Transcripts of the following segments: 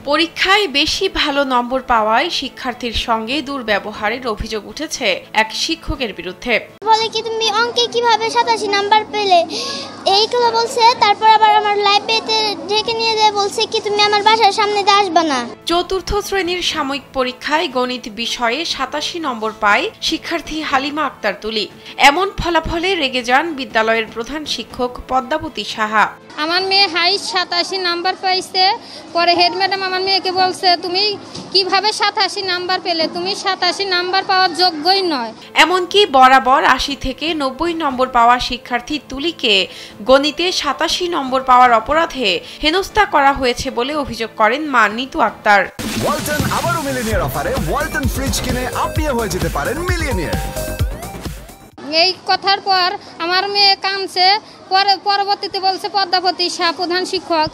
পরীক্ষায় বেশি ভালো নম্বর পাওয়ায় শিক্ষার্থীর সঙ্গে দুর্ব্যবহারের অভিযোগ উঠেছে এক শিক্ষকের বিরুদ্ধে। বলে কি তুমি অঙ্কে কিভাবে 87 নাম্বার পেলে, এইগুলো বলছে। তারপর আবার আমার লাইব্রেরিতে ডেকে নিয়ে যায়, বলছে কি তুমি আমার বাসার সামনে দিয়ে আসবে না। চতুর্থ শ্রেণীর সাময়িক পরীক্ষায় গণিত বিষয়ে 87 নম্বর পায় শিক্ষার্থী হালিমা আক্তার তুলি। এমন ফলাফলে রেগে যান বিদ্যালয়ের প্রধান শিক্ষক পদ্মাবতী সাহা। আমার মেয়ে হাইস্ট 87 নাম্বার পাইছে। পরে হেড ম্যাডাম আমার মেয়েকে বলছে তুমি কিভাবে 87 নাম্বার পেলে, তুমি 87 নাম্বার পাওয়ার যোগ্যই নয়। এমনকি বরাবর 80 থেকে 90 নম্বর পাওয়া শিক্ষার্থী তুলিকে গণিতে 87 নম্বর পাওয়ার অপরাধে হেনস্থা করা হয়েছে বলে অভিযোগ করেন মা নিতু আক্তার। ওয়ালটন আবারও মিলিয়নিয়ার অফারে ওয়ালটন ফ্রিজ কিনে আপনিও হয়ে যেতে পারেন মিলিয়নিয়ার। এই কথার পর আমার মেয়ে কাঁদছে। পরবর্তীতে বলছে পদ্মাবতী সাহা প্রধান শিক্ষক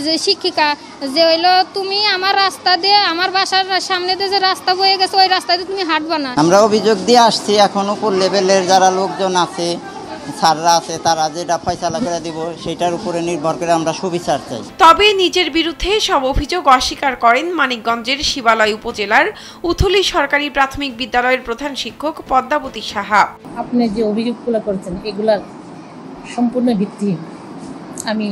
যে শিক্ষিকা যে হইলো তুমি আমার রাস্তা দিয়ে আমার বাসার সামনে দিয়ে যে রাস্তা বয়ে গেছে ওই রাস্তা দিয়ে তুমি হাঁটবা না। আমরা অভিযোগ দিয়ে আসছি, এখন উপর লেভেলের যারা লোকজন আছে স্যাররা আছে তারা যেটা ফয়সালা করে দিব সেটার উপরে নির্ভর করে আমরা সুবিচার চাই। তবে নিজের বিরুদ্ধে সব অভিযোগ অস্বীকার করেন মানিকগঞ্জের শিবালয় উপজেলার উথলি সরকারি প্রাথমিক বিদ্যালয়ের প্রধান শিক্ষক পদ্মাবতী সাহা। আপনি যে অভিযোগগুলো করেছেন এগুলার সম্পূর্ণ ভিত্তিহীন। আমি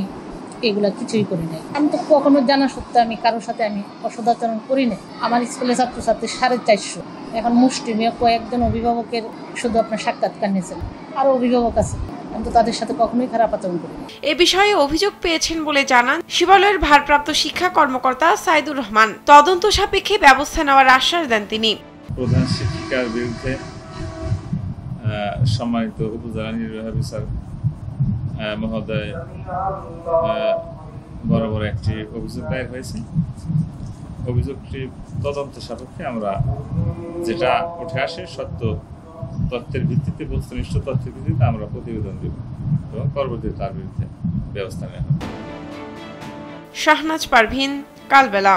এগুলা কিছুই করি নাই। আমি তো কখনো জানা সত্ত্বেও আমি কারোর সাথে আমি অসদাচরণ করি না। আমার স্কুলে ছাত্রছাত্রী 450। এখন মুষ্টিমেয় কয়েকজন অভিভাবকের শুধু আপনার সাক্ষাৎকার নিয়েছেন, আরও অভিভাবক আছে, কিন্তু তাদের সাথে কখনোই খারাপ আচরণ করি না। এ বিষয়ে অভিযোগ পেয়েছেন বলে জানান শিবালয়ের ভারপ্রাপ্ত শিক্ষা কর্মকর্তা সাইদুর রহমান। তদন্ত সাপেক্ষে ব্যবস্থা নেওয়ার আশ্বাস দেন তিনি। প্রধান শিক্ষিকার বিরুদ্ধে সম্মানিত উপজেলা নির্বাহী অফিসার মহোদয় বরাবর একটি অভিযোগ দায়ের হয়েছে। অভিযোগটি তদন্ত সাপেক্ষে আমরা যেটা উঠে আসে সত্য তথ্যের ভিত্তিতে, বস্তুনিষ্ঠ তথ্যের ভিত্তিতে আমরা প্রতিবেদন দেব এবং পরবর্তীতে তার বিরুদ্ধে ব্যবস্থা নেওয়া হবে। শাহনাজ পারভিন, কালবেলা।